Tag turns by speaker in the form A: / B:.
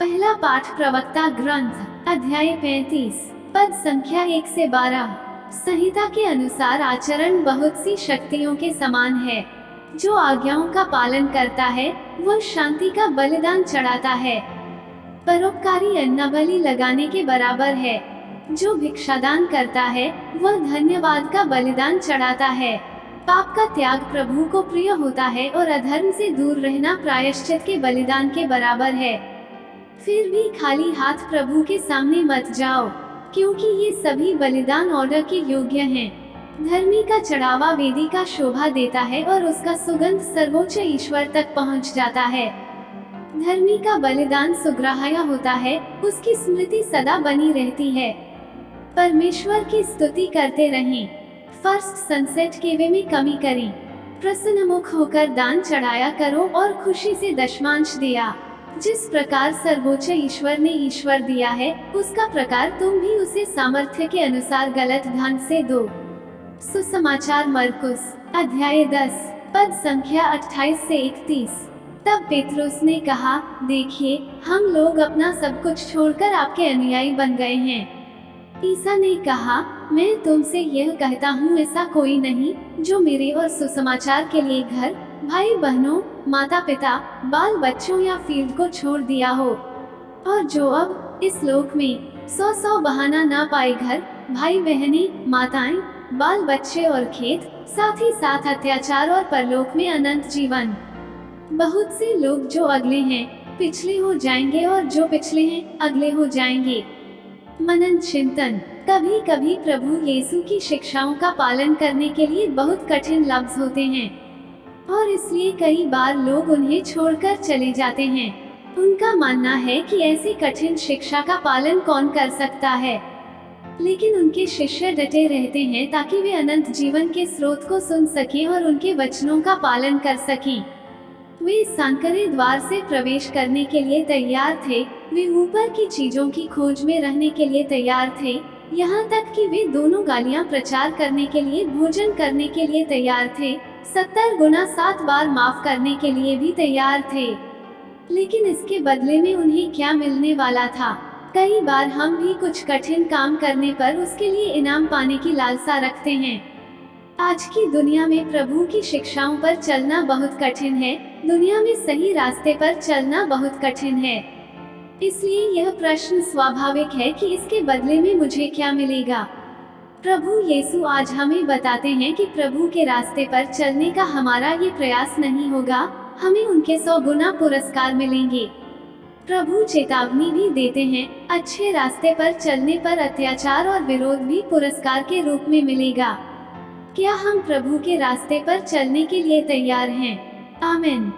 A: पहला पाठ प्रवक्ता ग्रंथ अध्याय 35 पद संख्या 1 से 12। संहिता के अनुसार आचरण बहुत सी शक्तियों के समान है। जो आज्ञाओं का पालन करता है वह शांति का बलिदान चढ़ाता है। परोपकारी अन्न बलि लगाने के बराबर है। जो भिक्षादान करता है वह धन्यवाद का बलिदान चढ़ाता है। पाप का त्याग प्रभु को प्रिय होता है और अधर्म से दूर रहना प्रायश्चित के बलिदान के बराबर है। फिर भी खाली हाथ प्रभु के सामने मत जाओ, क्योंकि ये सभी बलिदान ऑर्डर के योग्य हैं। धर्मी का चढ़ावा वेदी का शोभा देता है और उसका सुगंध सर्वोच्च ईश्वर तक पहुंच जाता है। धर्मी का बलिदान सुग्राह्य होता है, उसकी स्मृति सदा बनी रहती है। परमेश्वर की स्तुति करते रहें। फर्स्ट सनसेट के वे में कमी करें। प्रसन्न मुख होकर दान चढ़ाया करो और खुशी से दशमांश दिया। जिस प्रकार सर्वोच्च ईश्वर ने ईश्वर दिया है, उसका प्रकार तुम भी उसे सामर्थ्य के अनुसार गलत ढंग से दो। सुसमाचार मरकुस अध्याय 10 पद संख्या 28 से 31। तब पेत्रुस ने कहा, देखिए, हम लोग अपना सब कुछ छोड़कर आपके अनुयायी बन गए हैं। ईसा ने कहा, मैं तुमसे यह कहता हूँ, ऐसा कोई नहीं जो मेरे और सुसमाचार के लिए घर, भाई बहनों, माता पिता, बाल बच्चों या फील्ड को छोड़ दिया हो, और जो अब इस लोक में 100 बहाना ना पाए घर, भाई बहनें, माताएं, बाल बच्चे और खेत, साथ ही साथ अत्याचार और परलोक में अनंत जीवन। बहुत से लोग जो अगले हैं पिछले हो जाएंगे और जो पिछले हैं अगले हो जाएंगे। मनन चिंतन। कभी कभी प्रभु यीशु की शिक्षाओं का पालन करने के लिए बहुत कठिन लफ्ज होते हैं और इसलिए कई बार लोग उन्हें छोड़कर चले जाते हैं। उनका मानना है कि ऐसी कठिन शिक्षा का पालन कौन कर सकता है, लेकिन उनके शिष्य डटे रहते हैं ताकि वे अनंत जीवन के स्रोत को सुन सकें और उनके वचनों का पालन कर सकें। वे सांकरे द्वार से प्रवेश करने के लिए तैयार थे। वे ऊपर की चीजों की खोज में रहने के लिए तैयार थे, यहाँ तक कि वे दोनों गालियाँ प्रचार करने के लिए, भोजन करने के लिए तैयार थे, 70 गुना 7 बार माफ करने के लिए भी तैयार थे। लेकिन इसके बदले में उन्हें क्या मिलने वाला था? कई बार हम भी कुछ कठिन काम करने पर उसके लिए इनाम पाने की लालसा रखते हैं। आज की दुनिया में प्रभु की शिक्षाओं पर चलना बहुत कठिन है। दुनिया में सही रास्ते पर चलना बहुत कठिन है। इसलिए यह प्रश्न स्वाभाविक है कि इसके बदले में मुझे क्या मिलेगा? प्रभु यीशु आज हमें बताते हैं कि प्रभु के रास्ते पर चलने का हमारा ये प्रयास नहीं होगा, हमें उनके 100 गुना पुरस्कार मिलेंगे। प्रभु चेतावनी भी देते हैं, अच्छे रास्ते पर चलने पर अत्याचार और विरोध भी पुरस्कार के रूप में मिलेगा। क्या हम प्रभु के रास्ते पर चलने के लिए तैयार हैं? आमीन।